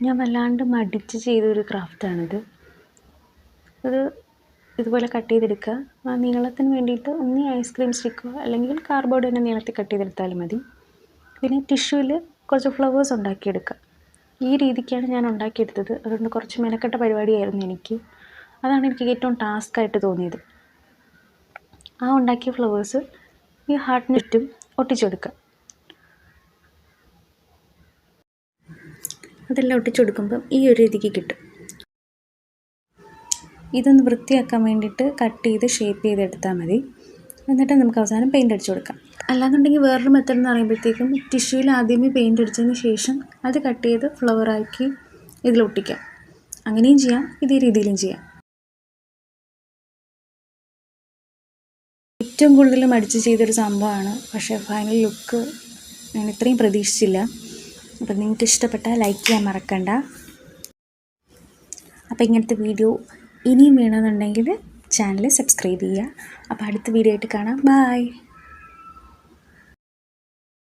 ഞാൻ വല്ലാണ്ട് മടിച്ച് ചെയ്തൊരു ക്രാഫ്റ്റാണിത്. അത് ഇതുപോലെ കട്ട് ചെയ്തെടുക്കുക. ആ നീളത്തിന് വേണ്ടിയിട്ട് ഒന്നി ഐസ്ക്രീം സ്റ്റിക്കോ അല്ലെങ്കിൽ കാർഡ്ബോർഡ് തന്നെ നീളത്തിൽ കട്ട് ചെയ്തെടുത്താലും മതി. പിന്നെ ടിഷ്യൂവിൽ കുറച്ച് ഫ്ലവേഴ്സ് ഉണ്ടാക്കിയെടുക്കുക. ഈ രീതിക്കാണ് ഞാൻ ഉണ്ടാക്കിയെടുത്തത്. അതുകൊണ്ട് കുറച്ച് മെനക്കെട്ട പരിപാടിയായിരുന്നു എനിക്ക്. അതാണ് എനിക്ക് ഏറ്റവും ടാസ്ക്കായിട്ട് തോന്നിയത്. ആ ഉണ്ടാക്കിയ ഫ്ലവേഴ്സ് ഈ ഹാർട്ടിന് ചുറ്റും ഒട്ടിച്ചെടുക്കുക. അതെല്ലാം ഒട്ടിച്ചെടുക്കുമ്പം ഈ ഒരു രീതിക്ക് കിട്ടും. ഇതൊന്ന് വൃത്തിയാക്കാൻ വേണ്ടിയിട്ട് കട്ട് ചെയ്ത് ഷേപ്പ് ചെയ്തെടുത്താൽ മതി. എന്നിട്ട് നമുക്ക് അവസാനം പെയിൻ്റ് അടിച്ചു കൊടുക്കാം. അല്ലാന്നുണ്ടെങ്കിൽ വേറൊരു മെത്തേഡ് എന്ന് പറയുമ്പോഴത്തേക്കും ടിഷ്യൂവിൽ ആദ്യമേ പെയിൻ്റ് അടിച്ചതിന് ശേഷം അത് കട്ട് ചെയ്ത് ഫ്ലവറാക്കി ഇതിലൊട്ടിക്കാം. അങ്ങനെയും ചെയ്യാം, ഇതേ രീതിയിലും ചെയ്യാം. ഏറ്റവും കൂടുതൽ മടിച്ച് ചെയ്തൊരു സംഭവമാണ്. പക്ഷേ ഫൈനൽ ലുക്ക് ഞാൻ ഇത്രയും പ്രതീക്ഷിച്ചില്ല. അപ്പം നിങ്ങൾക്ക് ഇഷ്ടപ്പെട്ടാൽ ലൈക്ക് ചെയ്യാൻ മറക്കണ്ട. അപ്പോൾ ഇങ്ങനത്തെ വീഡിയോ ഇനിയും വേണമെന്നുണ്ടെങ്കിൽ ചാനൽ സബ്സ്ക്രൈബ് ചെയ്യുക. അപ്പോൾ അടുത്ത വീഡിയോ ആയിട്ട് കാണാം. ബൈ.